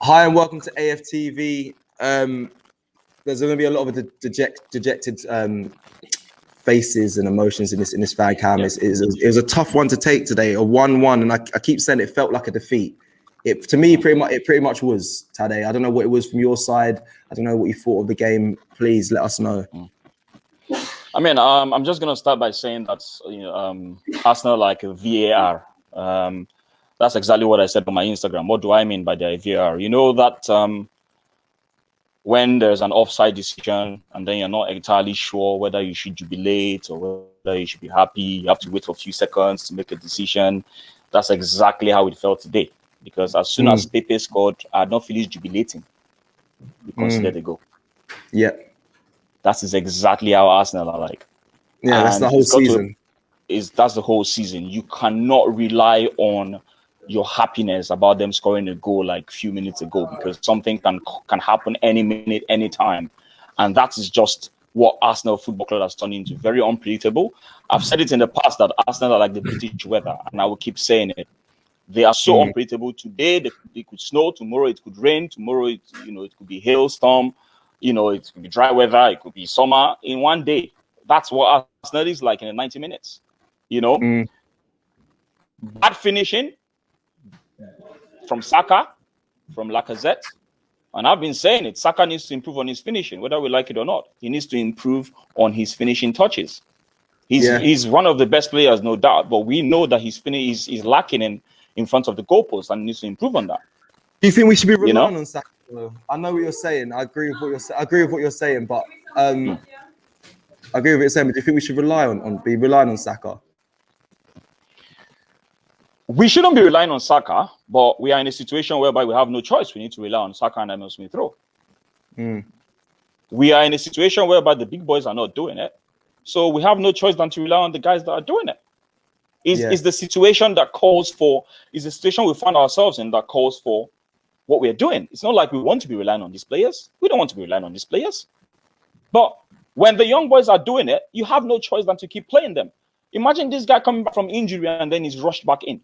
Hi and welcome to AFTV. There's going to be a lot of dejected faces and emotions in this fan cam. It was a tough one to take today, a 1-1, and I keep saying it felt like a defeat. To me, it pretty much was, Tade. I don't know what it was from your side. I don't know what you thought of the game. Please let us know. I mean, I'm just going to start by saying that Arsenal like a VAR. That's exactly what I said on my Instagram. What do I mean by the VAR? You know that when there's an offside decision and then you're not entirely sure whether you should jubilate or whether you should be happy, you have to wait for a few seconds to make a decision. That's exactly how it felt today. Because as soon as Pepe scored, I had not finished jubilating. We considered a goal. Yeah. That is exactly how Arsenal are like. Yeah, that's the whole season. That's the whole season. You cannot rely on your happiness about them scoring a goal like a few minutes ago, because something can happen any minute, any time. And that is just what Arsenal Football Club has turned into. Very unpredictable. I've said it in the past that Arsenal are like the British weather, and I will keep saying it. They are so unpredictable. Today it could snow, tomorrow it could rain, tomorrow it could be hailstorm, it could be dry weather, it could be summer in one day. That's what Arsenal is like in the 90 minutes. Bad finishing from Saka, from Lacazette. And I've been saying it, Saka needs to improve on his finishing, whether we like it or not. He needs to improve on his finishing touches. He's one of the best players, no doubt, but we know that his finish is lacking in front of the goalpost and needs to improve on that. Do you think we should be relying on Saka? I know what you're saying. I agree with what you're saying, but I agree with what you're saying. But do you think we should be relying on Saka? We shouldn't be relying on Saka, but we are in a situation whereby we have no choice. We need to rely on Saka and Emile Smith-Rowe. We are in a situation whereby the big boys are not doing it. So we have no choice than to rely on the guys that are doing it. It's the situation that calls for, is the situation we find ourselves in that calls for what we're doing. It's not like we want to be relying on these players. We don't want to be relying on these players. But when the young boys are doing it, you have no choice than to keep playing them. Imagine this guy coming back from injury and then he's rushed back in.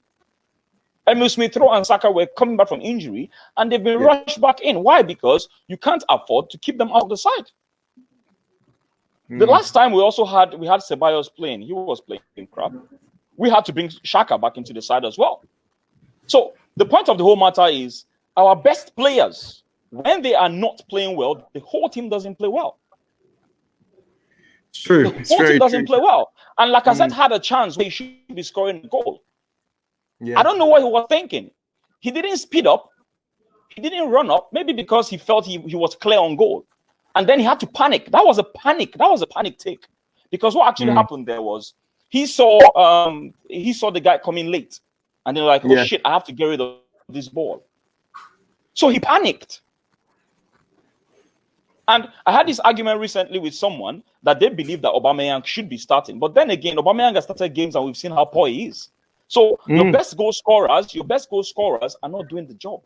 Emile Smith-Rowe and Saka were coming back from injury and they've been rushed back in. Why? Because you can't afford to keep them out of the side. The last time we had Ceballos playing, he was playing crap. We had to bring Xhaka back into the side as well. So the point of the whole matter is our best players, when they are not playing well, the whole team doesn't play well. It's true. The whole team doesn't play well. And Lacazette had a chance where he should be scoring a goal. I don't know what he was thinking. He didn't speed up. He didn't run up. Maybe because he felt he was clear on goal. And then he had to panic. That was a panic. That was a panic take. Because what actually happened there was he saw the guy coming late. And they're like, oh shit, I have to get rid of this ball. So he panicked. And I had this argument recently with someone that they believe that Aubameyang should be starting. But then again, Aubameyang has started games and we've seen how poor he is. So your best goal scorers are not doing the job.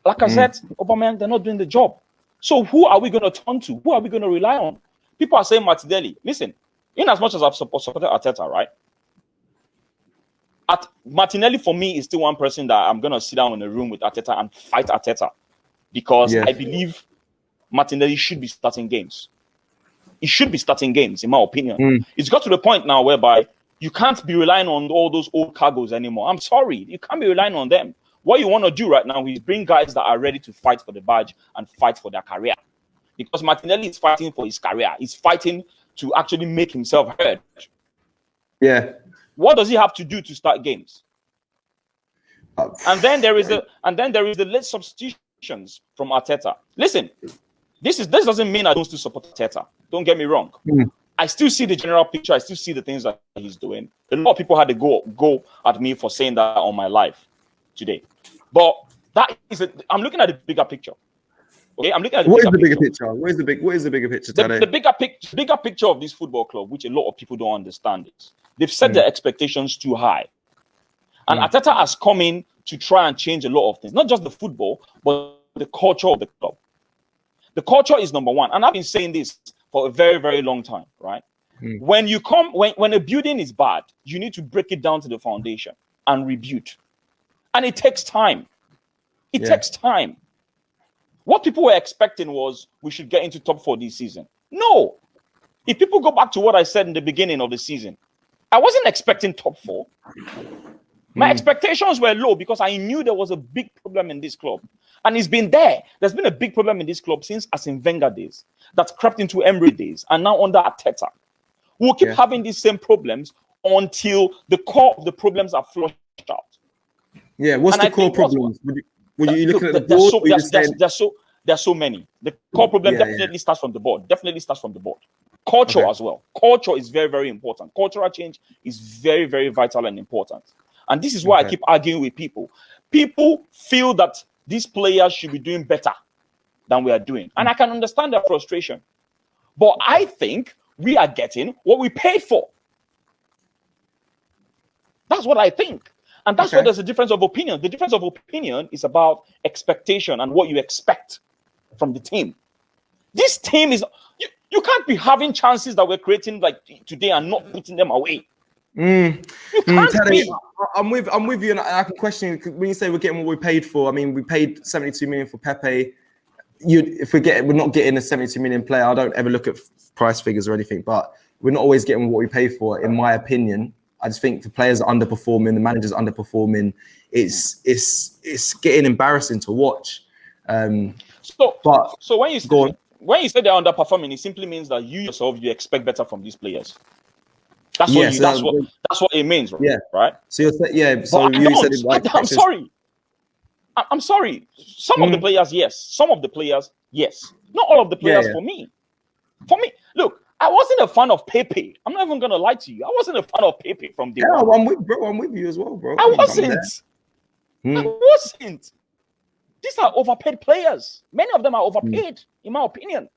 Lacazette, Aubameyang, they're not doing the job. So who are we going to turn to? Who are we going to rely on? People are saying Martinelli. Listen, in as much as I've supported Arteta, right? Martinelli, for me, is still one person that I'm going to sit down in a room with Arteta and fight Arteta. Because I believe Martinelli should be starting games. He should be starting games, in my opinion. It's got to the point now whereby you can't be relying on all those old cargoes anymore. I'm sorry. You can't be relying on them. What you want to do right now is bring guys that are ready to fight for the badge and fight for their career. Because Martinelli is fighting for his career. He's fighting to actually make himself heard. Yeah. What does he have to do to start games? And then there is the late substitutions from Arteta. Listen, this doesn't mean I don't still support Arteta. Don't get me wrong. I still see the general picture. I still see the things that he's doing. A lot of people had to go at me for saying that on my live today. But I'm looking at the bigger picture. Okay, I'm looking at what is the bigger picture? What is the bigger picture today? The bigger picture of this football club, which a lot of people don't understand, is they've set their expectations too high. And Arteta has come in to try and change a lot of things, not just the football, but the culture of the club. The culture is number one. And I've been saying this for a very, very long time, right? When a building is bad, you need to break it down to the foundation and rebuild. And it takes time. It takes time. What people were expecting was we should get into top 4 this season. No. If people go back to what I said in the beginning of the season, I wasn't expecting top 4. My expectations were low because I knew there was a big problem in this club. And it's been there. There's been a big problem in this club since Arsene Wenger days, that's crept into Emery days, and now under Arteta. We'll keep having these same problems until the core of the problems are flushed out. Yeah, what's the core problems? Would you looking at the board? There's so many. The core problem definitely starts from the board. Definitely starts from the board. Culture as well. Culture is very, very important. Cultural change is very, very vital and important. And this is why I keep arguing with people. People feel that these players should be doing better than we are doing. And I can understand their frustration. But I think we are getting what we paid for. That's what I think. And that's why there's a difference of opinion. The difference of opinion is about expectation and what you expect from the team. This team is... You can't be having chances that we're creating like today and not putting them away. You can't be. I'm with you, and I can question you when you say we're getting what we paid for. I mean, we paid 72 million for Pepe. We're not getting a 72 million player. I don't ever look at price figures or anything, but we're not always getting what we pay for, in my opinion. I just think the players are underperforming, the managers are underperforming. It's getting embarrassing to watch. So when you say they're underperforming, it simply means that you yourself you expect better from these players. That's what it means, right? Yeah. Right. So you're I'm sorry. I'm sorry. Some of the players, yes. Some of the players, yes. Not all of the players for me. For me, look, I wasn't a fan of Pepe. I'm not even gonna lie to you. I wasn't a fan of Pepe from day one. I'm with you as well, bro. I wasn't. I wasn't. These are overpaid players. Many of them are overpaid, in my opinion.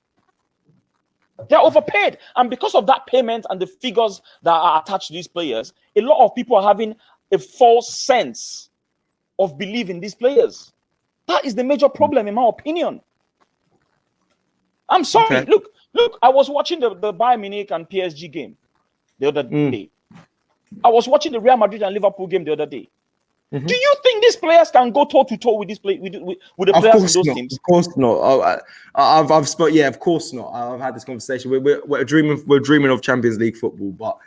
They're overpaid. And because of that payment and the figures that are attached to these players, a lot of people are having a false sense of belief in these players. That is the major problem, in my opinion. I'm sorry. Okay. Look, I was watching the Bayern Munich and PSG game the other day. I was watching the Real Madrid and Liverpool game the other day. Do you think these players can go toe-to-toe with this with the players in those teams? Of course not. Of course not. I've had this conversation. We're dreaming of Champions League football, but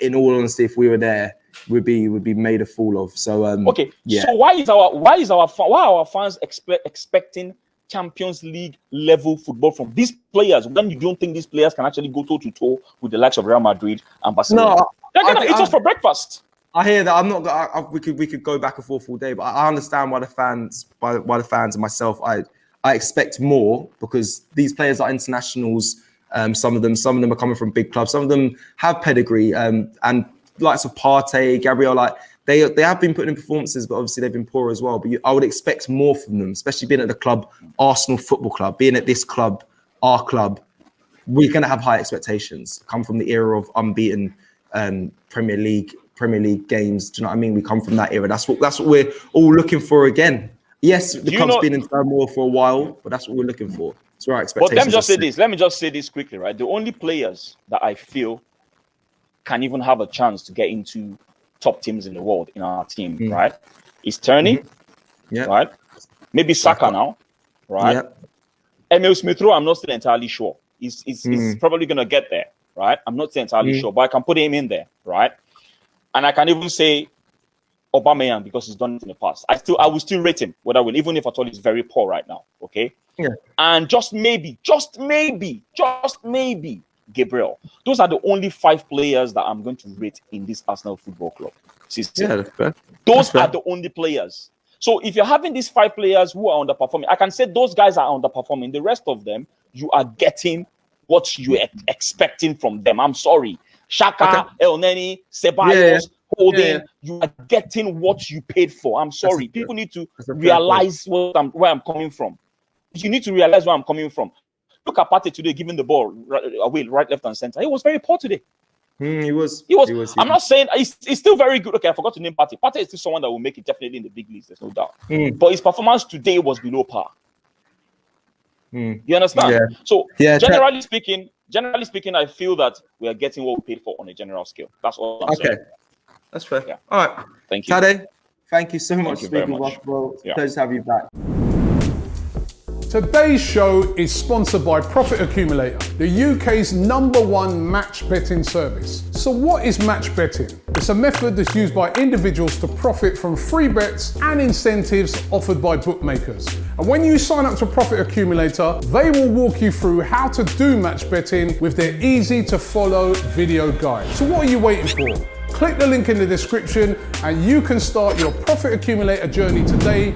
in all honesty, if we were there, we'd be made a fool of. So So why are our fans expecting Champions League level football from these players when you don't think these players can actually go toe-to-toe with the likes of Real Madrid and Barcelona? They're gonna eat us for breakfast. I hear that. We could go back and forth all day, but I understand why the fans and myself, I expect more because these players are internationals. Some of them are coming from big clubs. Some of them have pedigree. And likes of Partey, Gabriel, like they have been putting in performances, but obviously they've been poor as well. But I would expect more from them, especially being at the club, Arsenal Football Club, being at this club, our club. We're going to have high expectations. Come from the era of unbeaten Premier League games. Do you know what I mean? We come from that era. That's what we're all looking for again. Yes, the club's been in turmoil for a while, but that's what we're looking for. It's our expectations. But let me just say this quickly, right? The only players that I feel can even have a chance to get into top teams in the world in our team, right? Is Tierney, right? Maybe Saka now, right? Yeah. Emil Smith-Rowe, I'm not still entirely sure. He's probably going to get there, right? I'm not still entirely sure, but I can put him in there, right? And I can even say Aubameyang because he's done it in the past. I will still rate him, even if at all he's very poor right now. Okay. Yeah. And just maybe, Gabriel. Those are the only 5 players that I'm going to rate in this Arsenal Football Club system. Yeah, that's fair. Those are the only players. So if you're having these 5 players who are underperforming, I can say those guys are underperforming. The rest of them, you are getting what you're expecting from them. I'm sorry. Xhaka, El Neni, Ceballos, Holding, you are getting what you paid for. I'm sorry. People need to realize where I'm coming from. You need to realize where I'm coming from. Look at Partey today giving the ball away, right, left, and center. He was very poor today. He was. I'm not saying he's still very good. Okay, I forgot to name Partey. Partey is still someone that will make it definitely in the big leagues. There's no doubt. But his performance today was below par. You understand? Yeah. So generally speaking, I feel that we are getting what we paid for on a general scale. That's all I'm saying. That's fair. Yeah. All right. Thank you. Tade, thank you so much for speaking with us, bro. Pleasure to have you back. Today's show is sponsored by Profit Accumulator, the UK's #1 match betting service. So what is match betting? It's a method that's used by individuals to profit from free bets and incentives offered by bookmakers. And when you sign up to Profit Accumulator, they will walk you through how to do match betting with their easy to follow video guide. So what are you waiting for? Click the link in the description and you can start your Profit Accumulator journey today